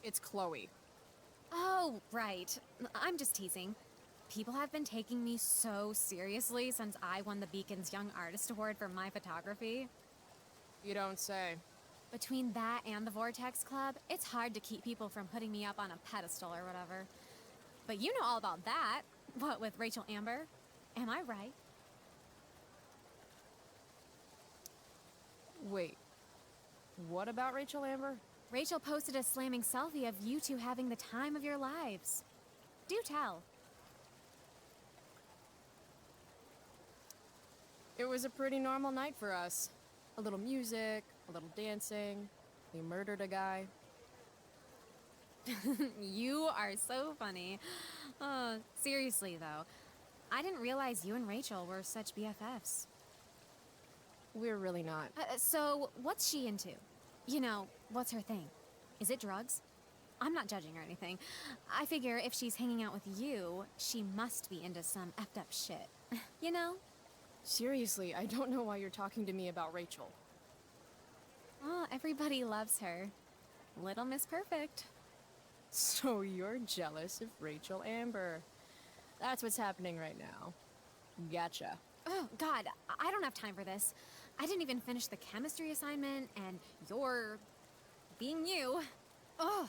It's Chloe. Oh, right. I'm just teasing. People have been taking me so seriously since I won the Beacon's Young Artist Award for my photography. You don't say. Between that and the Vortex Club, it's hard to keep people from putting me up on a pedestal or whatever. But you know all about that. What, with Rachel Amber? Am I right? Wait. What about Rachel Amber? Rachel posted a slamming selfie of you two having the time of your lives. Do tell. It was a pretty normal night for us. A little music, a little dancing. We murdered a guy. You are so funny. Seriously, though. I didn't realize you and Rachel were such BFFs. We're really not. So, what's she into? You know, what's her thing? Is it drugs? I'm not judging or anything. I figure if she's hanging out with you, she must be into some effed up shit. You know? Seriously, I don't know why you're talking to me about Rachel. Oh, everybody loves her. Little Miss Perfect. So you're jealous of Rachel Amber. That's what's happening right now. Gotcha. Oh, God, I don't have time for this. I didn't even finish the chemistry assignment, and you're being you. Ugh.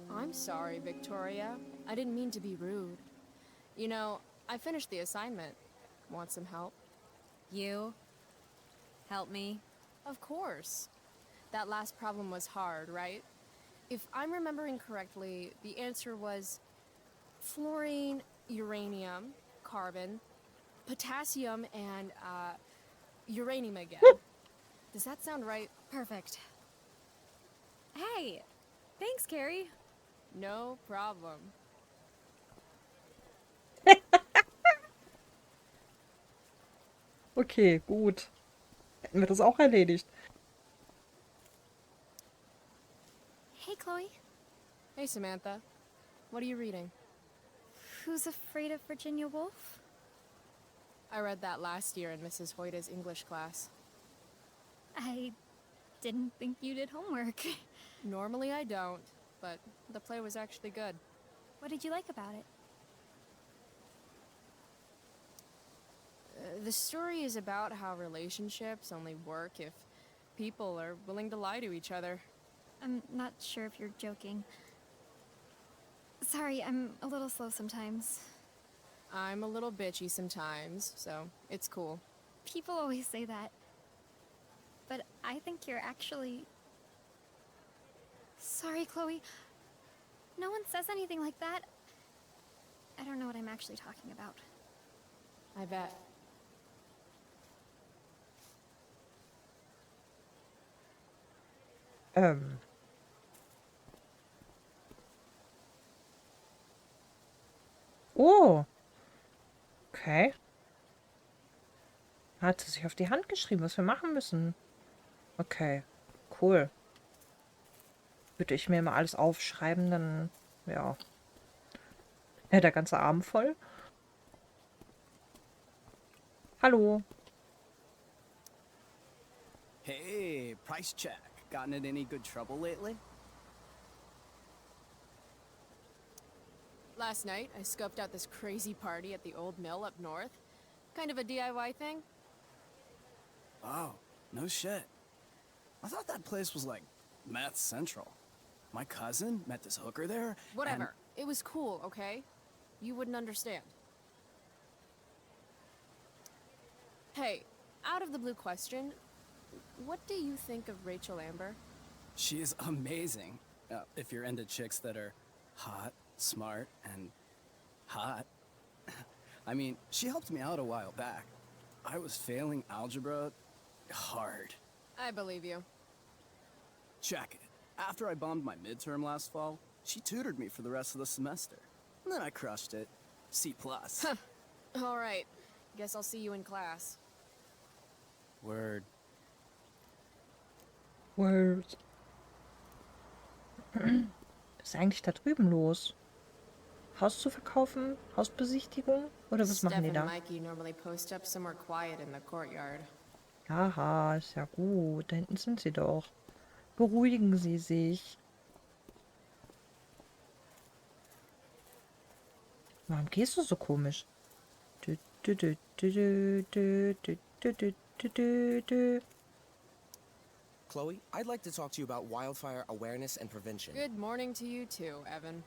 I'm sorry, Victoria. I didn't mean to be rude. You know, I finished the assignment. Want some help? You? Help me? Of course. That last problem was hard, right? If I'm remembering correctly, the answer was fluorine, uranium, carbon, potassium, and, uranium again. Does that sound right? Perfect. Hey, thanks, Carrie. No problem. Okay, gut. Hätten wir das auch erledigt. Hey, Chloe. Hey, Samantha. What are you reading? Who's Afraid of Virginia Woolf? I read that last year in Mrs. Hoyta's English class. I didn't think you did homework. Normally I don't, but the play was actually good. What did you like about it? The story is about how relationships only work if people are willing to lie to each other. I'm not sure if you're joking. Sorry, I'm a little slow sometimes. I'm a little bitchy sometimes, so it's cool. People always say that. But I think you're actually... Sorry, Chloe. No one says anything like that. I don't know what I'm actually talking about. I bet. Oh. Okay. Hat sie sich auf die Hand geschrieben, was wir machen müssen. Okay. Cool. Würde ich mir mal alles aufschreiben, dann, ja. Ja, der ganze Arm voll. Hallo. Hey, price check. Gotten in any good trouble lately? Last night, I scoped out this crazy party at the old mill up north. Kind of a DIY thing. Oh, no shit. I thought that place was like meth central. My cousin met this hooker there. Whatever. It was cool, okay? You wouldn't understand. Hey, out of the blue question, what do you think of Rachel Amber? She is amazing. If you're into chicks that are hot, smart, and hot. I mean, she helped me out a while back. I was failing algebra hard. I believe you. Check it. After I bombed my midterm last fall, she tutored me for the rest of the semester. And then I crushed it. C+. All right. Guess I'll see you in class. Word. Words. Was ist eigentlich da drüben los? Haus zu verkaufen? Hausbesichtigung? Oder was machen Steph die and da? Mikey normally post up somewhere quiet in the courtyard. Aha, ist ja gut. Da hinten sind sie doch. Beruhigen Sie sich. Warum gehst du so komisch? Dü, dü, dü, dü, dü, dü, dü, dü, dü, dü, dü, dü. Chloe, I'd like to talk to you about wildfire awareness and prevention. Good morning to you too, Evan.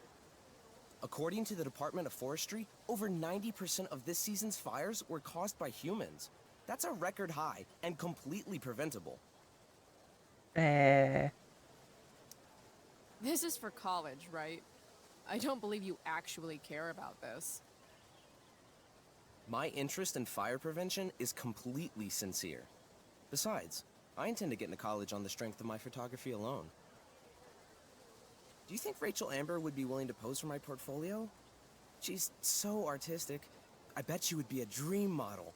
According to the Department of Forestry, over 90% of this season's fires were caused by humans. That's a record high and completely preventable. Äh, This is for college, right? I don't believe you actually care about this. My interest in fire prevention is completely sincere. Besides, I intend to get into college on the strength of my photography alone. Do you think Rachel Amber would be willing to pose for my portfolio? She's so artistic. I bet she would be a dream model.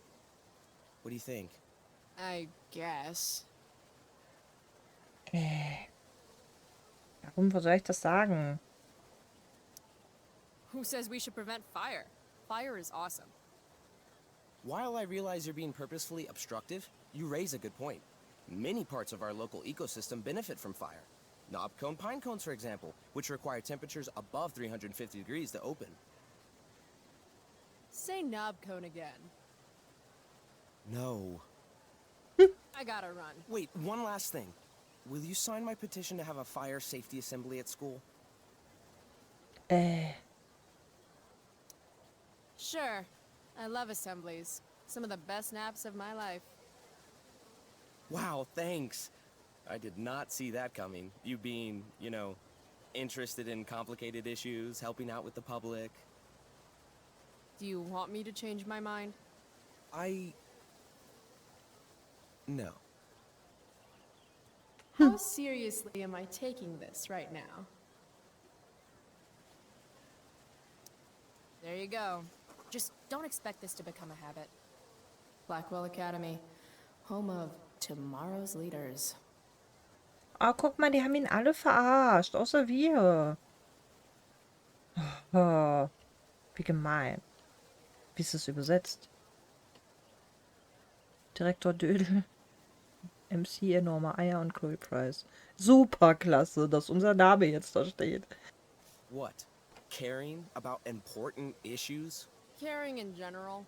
What do you think? I guess. warum soll ich das sagen? Who says we should prevent fire? Fire is awesome. While I realize you're being purposefully obstructive, you raise a good point. Many parts of our local ecosystem benefit from fire. Knobcone pine cones, for example, which require temperatures above 350 degrees to open. Say knob cone again. No. I gotta run. Wait, one last thing. Will you sign my petition to have a fire safety assembly at school? Sure. I love assemblies. Some of the best naps of my life. Wow, thanks. I did not see that coming. You being, interested in complicated issues, helping out with the public. Do you want me to change my mind? No. How seriously am I taking this right now? There you go. Just don't expect this to become a habit. Blackwell Academy, home of tomorrow's leaders. Ah, guck mal, die haben ihn alle verarscht, außer wir. Oh, wie gemein. Wie ist es übersetzt? Direktor Dödel. MC enorme Eier und Chloe Price. Super klasse, dass unser Name jetzt da steht. What? Caring about important issues? Caring in general.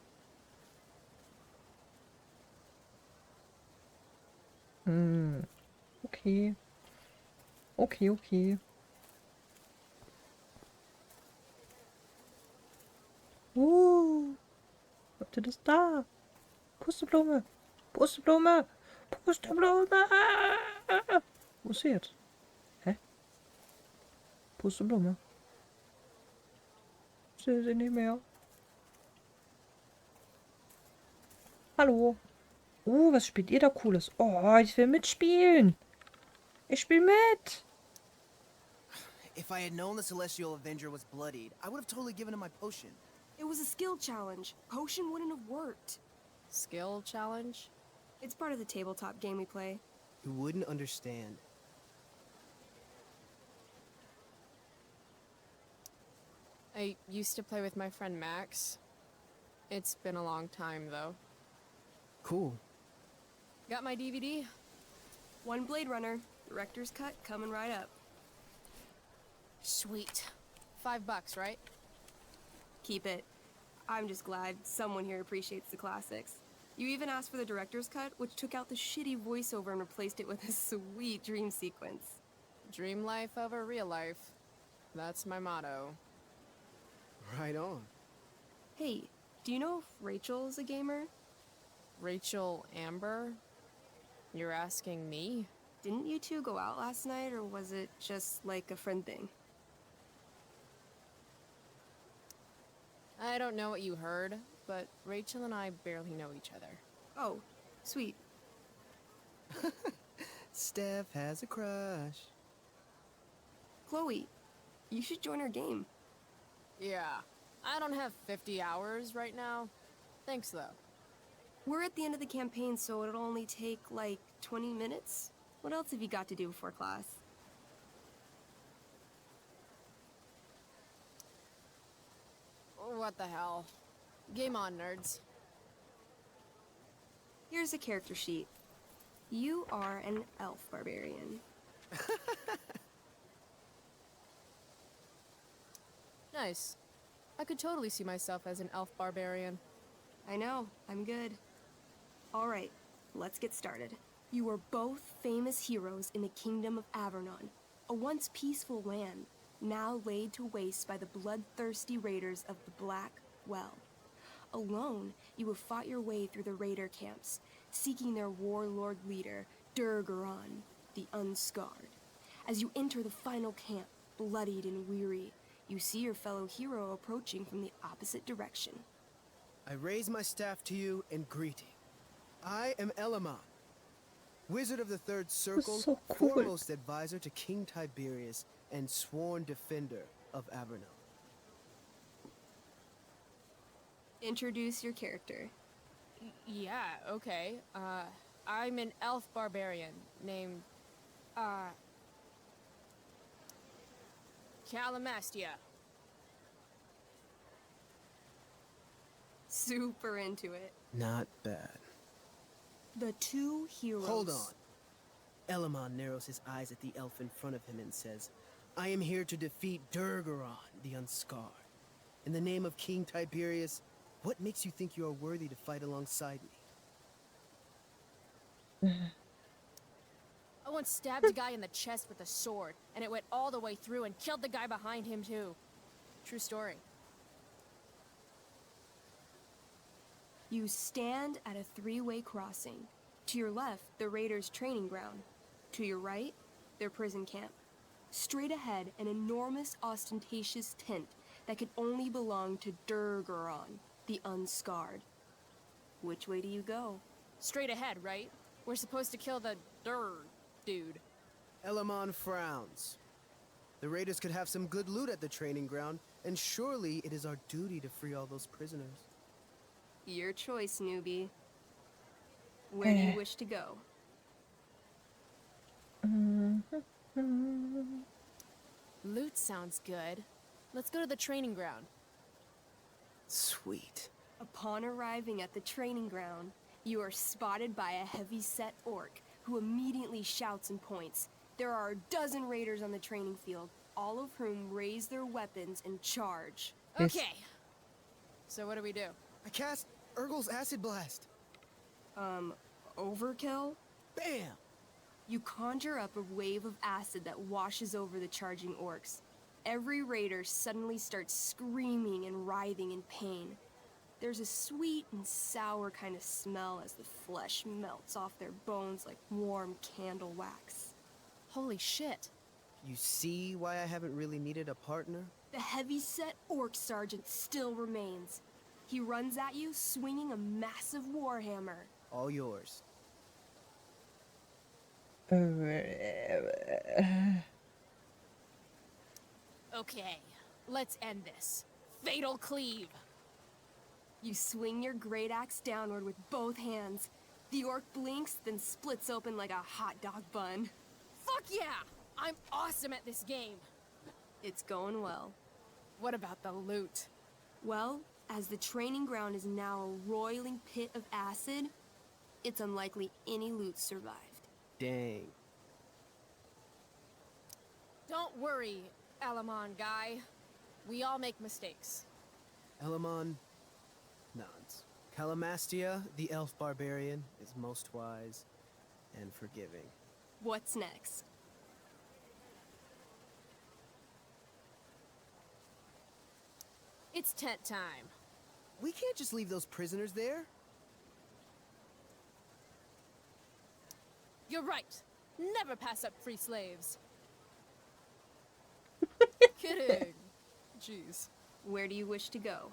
Okay. Okay. Habt ihr das da? Pusteblume. Pusteblume. Pusteblume. Wo ist sie jetzt? Hä? Pusteblume. Ich sehe sie nicht mehr. Hallo. Was spielt ihr da Cooles? Oh, ich will mitspielen. Ich spiel mit. If I had known the Celestial Avenger was bloodied, I would have totally given him my potion. It was a skill challenge. Potion wouldn't have worked. Skill challenge? It's part of the tabletop game we play. You wouldn't understand. I used to play with my friend Max. It's been a long time, though. Cool. Got my DVD? One Blade Runner, director's cut coming right up. Sweet. $5, right? Keep it. I'm just glad someone here appreciates the classics. You even asked for the director's cut, which took out the shitty voiceover and replaced it with a sweet dream sequence. Dream life over real life. That's my motto. Right on. Hey, do you know if Rachel's a gamer? Rachel Amber? You're asking me? Didn't you two go out last night, or was it just like a friend thing? I don't know what you heard, but Rachel and I barely know each other. Oh, sweet. Steph has a crush. Chloe, you should join our game. Yeah, I don't have 50 hours right now. Thanks, though. We're at the end of the campaign, so it'll only take, like, 20 minutes. What else have you got to do before class? What the hell? Game on, nerds. Here's a character sheet. You are an elf barbarian. Nice. I could totally see myself as an elf barbarian. I know, I'm good. Alright, let's get started. You are both famous heroes in the kingdom of Avernon, a once peaceful land, now laid to waste by the bloodthirsty raiders of the Black Well. Alone, you have fought your way through the raider camps, seeking their warlord leader, Durgaron, the Unscarred. As you enter the final camp, bloodied and weary, you see your fellow hero approaching from the opposite direction. I raise my staff to you in greeting. I am Elamon, Wizard of the Third Circle, so cool. foremost advisor to King Tiberius, and sworn defender of Avernon. Introduce your character. Yeah, okay. I'm an elf barbarian named, Calamastia. Super into it. Not bad. The two heroes. Hold on. Elamon narrows his eyes at the elf in front of him and says, I am here to defeat Durgaron, the Unscarred. In the name of King Tiberius, what makes you think you are worthy to fight alongside me? I once stabbed a guy in the chest with a sword, and it went all the way through and killed the guy behind him too. True story. You stand at a three-way crossing. To your left, the raiders' training ground. To your right, their prison camp. Straight ahead, an enormous, ostentatious tent that could only belong to Durgaron, the Unscarred. Which way do you go? Straight ahead, right? We're supposed to kill the dude. Elamon frowns. The raiders could have some good loot at the training ground, and surely it is our duty to free all those prisoners. Your choice, newbie. Where do you wish to go? Loot sounds good. Let's go to the training ground. Sweet. Upon arriving at the training ground, you are spotted by a heavy-set orc who immediately shouts and points. There are a dozen raiders on the training field, all of whom raise their weapons and charge. Yes. Okay. So what do we do? I cast Urgel's Acid Blast. Overkill? Bam! You conjure up a wave of acid that washes over the charging orcs. Every raider suddenly starts screaming and writhing in pain. There's a sweet and sour kind of smell as the flesh melts off their bones like warm candle wax. Holy shit. You see why I haven't really needed a partner? The heavy-set orc sergeant still remains. He runs at you, swinging a massive warhammer. All yours. Okay, let's end this. Fatal cleave. You swing your great axe downward with both hands. The orc blinks, then splits open like a hot dog bun. Fuck yeah! I'm awesome at this game. It's going well. What about the loot? Well, as the training ground is now a roiling pit of acid, it's unlikely any loot survived. Dang. Don't worry, Alamon guy. We all make mistakes. Elamon nods. Calamastia, the elf barbarian, is most wise and forgiving. What's next? It's tent time. We can't just leave those prisoners there. You're right. Never pass up free slaves. Kidding. Jeez. Where do you wish to go?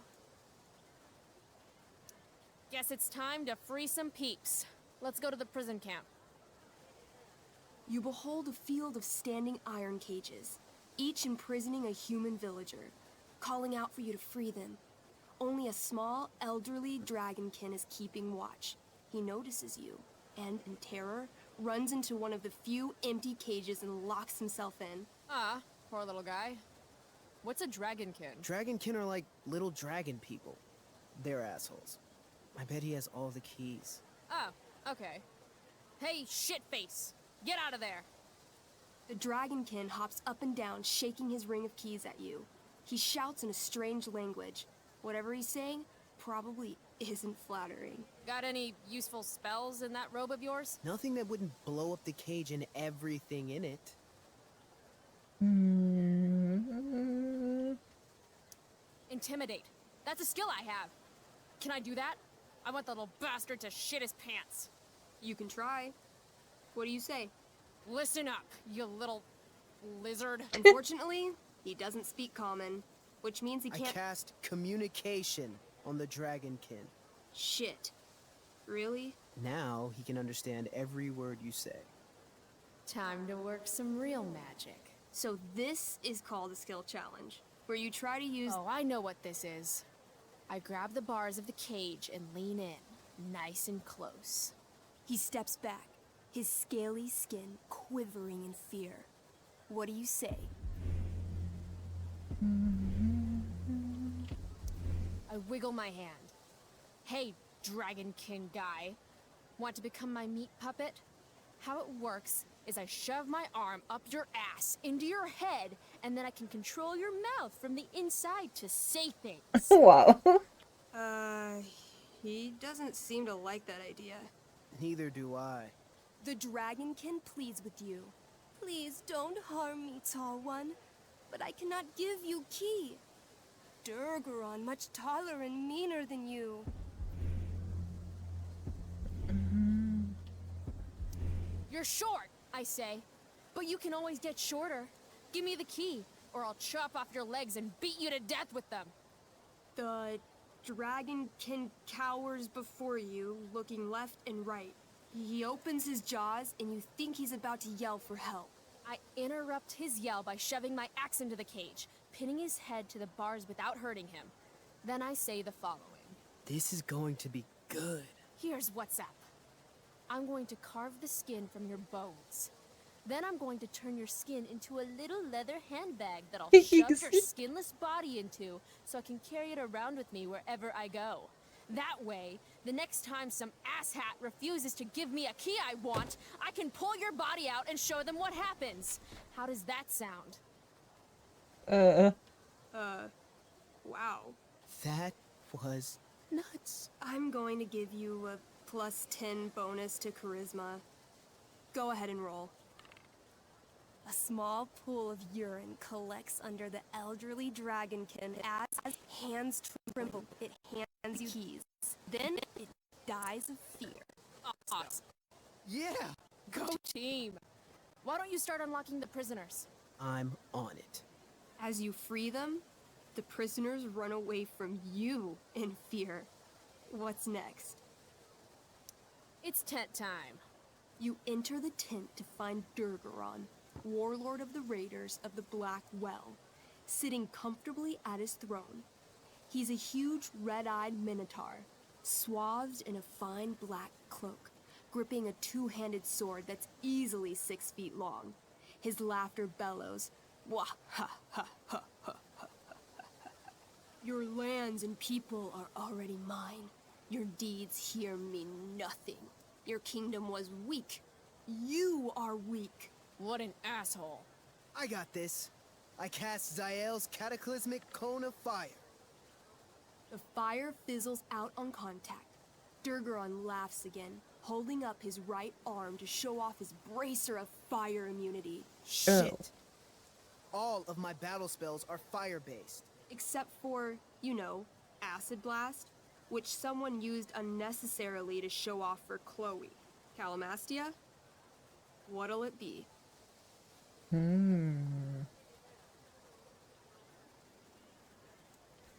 Guess it's time to free some peeps. Let's go to the prison camp. You behold a field of standing iron cages, each imprisoning a human villager, calling out for you to free them. Only a small, elderly dragonkin is keeping watch. He notices you, and in terror, runs into one of the few empty cages and locks himself in. Ah, poor little guy. What's a dragonkin? Dragonkin are like little dragon people. They're assholes. I bet he has all the keys. Oh, okay. Hey, shitface! Get out of there! The dragonkin hops up and down, shaking his ring of keys at you. He shouts in a strange language. Whatever he's saying probably isn't flattering. Got any useful spells in that robe of yours? Nothing that wouldn't blow up the cage and everything in it. Intimidate. That's a skill I have. Can I do that? I want the little bastard to shit his pants. You can try. What do you say? Listen up, you little lizard. Unfortunately, he doesn't speak common, which means he I can't. cast communication on the dragonkin. Shit. Really? Now he can understand every word you say. Time to work some real magic. So this is called a skill challenge, where you try to use. Oh, I know what this is. I grab the bars of the cage and lean in, nice and close. He steps back, his scaly skin quivering in fear. What do you say? I wiggle my hand. Hey, dragonkin guy. Want to become my meat puppet? How it works is I shove my arm up your ass into your head, and then I can control your mouth from the inside to say things. Wow. He doesn't seem to like that idea. Neither do I. The dragonkin pleads with you. Please don't harm me, tall one, but I cannot give you key. Durgaron much taller and meaner than you. You're short, I say, but you can always get shorter. Give me the key, or I'll chop off your legs and beat you to death with them. The dragonkin cowers before you, looking left and right. He opens his jaws, and you think he's about to yell for help. I interrupt his yell by shoving my axe into the cage, pinning his head to the bars without hurting him. Then I say the following. This is going to be good. Here's what's up. I'm going to carve the skin from your bones. Then I'm going to turn your skin into a little leather handbag that I'll shove your skinless body into so I can carry it around with me wherever I go. That way, the next time some asshat refuses to give me a key I want, I can pull your body out and show them what happens. How does that sound? Wow. That was nuts. I'm going to give you a +10 bonus to charisma. Go ahead and roll. A small pool of urine collects under the elderly dragonkin. As hands tremble, it hands you keys. Then it dies of fear. Awesome. Yeah! Go team. Why don't you start unlocking the prisoners? I'm on it. As you free them, the prisoners run away from you in fear. What's next? It's tent time. You enter the tent to find Durgaron, warlord of the Raiders of the Black Well, sitting comfortably at his throne. He's a huge red-eyed minotaur, swathed in a fine black cloak, gripping a two-handed sword that's easily 6 feet long. His laughter bellows, "Wah ha ha ha ha ha ha. Your lands and people are already mine. Your deeds here mean nothing. Your kingdom was weak. You are weak." What an asshole. I got this. I cast Zael's cataclysmic cone of fire. The fire fizzles out on contact. Durgaron laughs again, holding up his right arm to show off his bracer of fire immunity. Shit. All of my battle spells are fire-based. Except for, you know, Acid Blast, which someone used unnecessarily to show off for Chloe. Calamastia? What'll it be?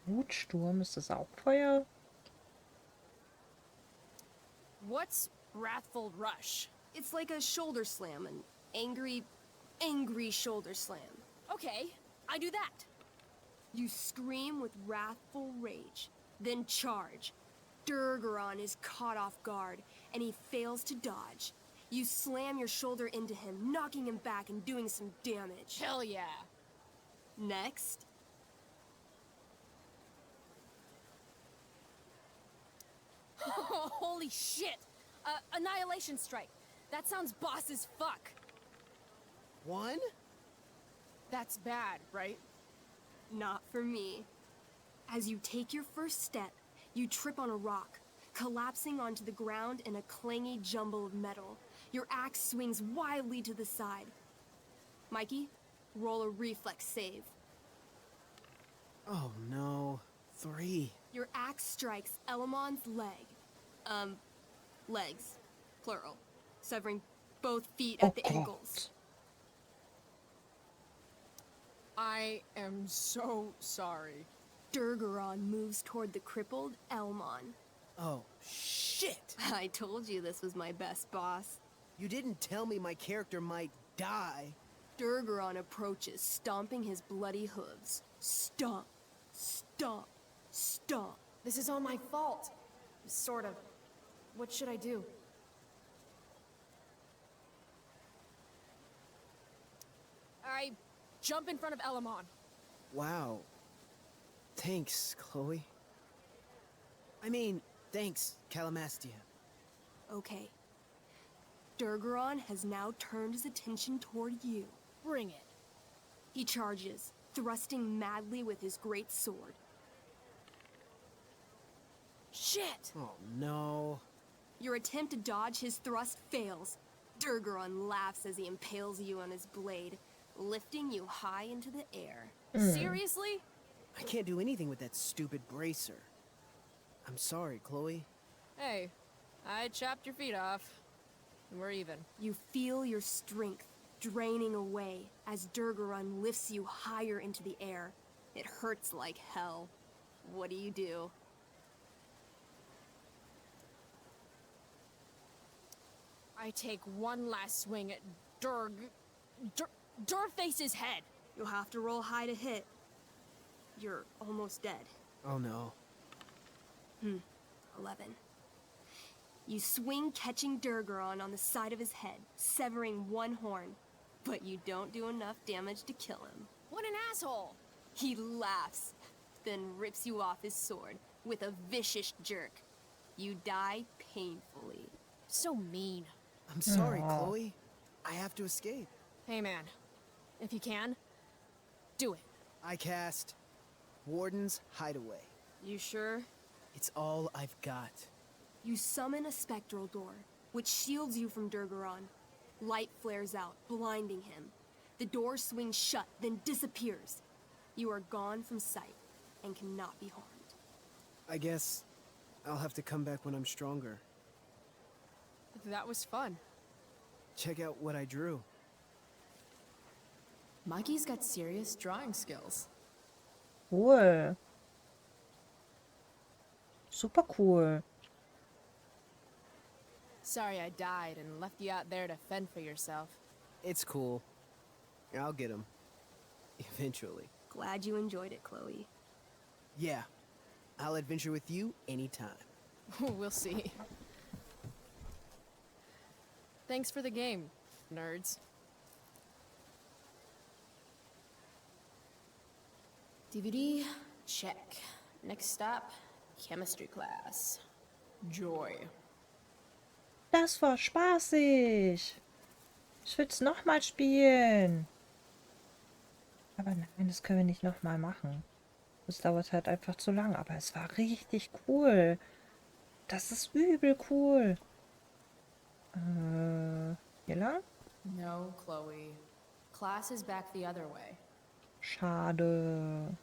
Wutsturm, ist das auch Feuer? What's Wrathful Rush? It's like a shoulder slam, an angry shoulder slam. Okay, I do that. You scream with wrathful rage, then charge. Durgaron is caught off guard, and he fails to dodge. You slam your shoulder into him, knocking him back and doing some damage. Hell yeah. Next. Holy shit! Annihilation Strike. That sounds boss as fuck. One? That's bad, right? Not for me. As you take your first step, you trip on a rock, collapsing onto the ground in a clangy jumble of metal. Your axe swings wildly to the side. Mikey, roll a reflex save. Oh no. 3. Your axe strikes Elamon's leg. Legs. Plural. Severing both feet Oh at the Gott. ankles. I am so sorry. Durgaron moves toward the crippled Elmon. Oh, shit! I told you this was my best boss. You didn't tell me my character might die. Durgaron approaches, stomping his bloody hooves. Stomp, stomp, stomp. This is all my fault. Sort of. What should I do? I jump in front of Elamon. Wow. Thanks, Chloe. I mean, thanks, Calamastia. Okay. Durgaron has now turned his attention toward you. Bring it. He charges, thrusting madly with his great sword. Shit! Oh no. Your attempt to dodge his thrust fails. Durgaron laughs as he impales you on his blade, lifting you high into the air. Seriously? I can't do anything with that stupid bracer. I'm sorry, Chloe. Hey, I chopped your feet off. And we're even. You feel your strength draining away as Durgaron lifts you higher into the air. It hurts like hell. What do? I take one last swing at Durface's head. You'll have to roll high to hit. You're almost dead. Oh no. 11. You swing, catching Durgaron on the side of his head, severing one horn. But you don't do enough damage to kill him. What an asshole! He laughs, then rips you off his sword with a vicious jerk. You die painfully. So mean. I'm sorry, Aw. Chloe. I have to escape. Hey man, if you can, do it. I cast Warden's Hideaway. You sure? It's all I've got. You summon a spectral door, which shields you from Durgaron. Light flares out, blinding him. The door swings shut, then disappears. You are gone from sight and cannot be harmed. I guess I'll have to come back when I'm stronger. That was fun. Check out what I drew. Mikey's got serious drawing skills. Cool. Super cool. Sorry I died and left you out there to fend for yourself. It's cool. I'll get him. Eventually. Glad you enjoyed it, Chloe. Yeah. I'll adventure with you anytime. We'll see. Thanks for the game, nerds. DVD, check. Next stop, chemistry class. Joy. Das war spaßig. Ich will's nochmal spielen. Aber nein, das können wir nicht nochmal machen. Das dauert halt einfach zu lang. Aber es war richtig cool. Das ist übel cool. Hier lang? No, Chloe. Class is back the other way. Schade.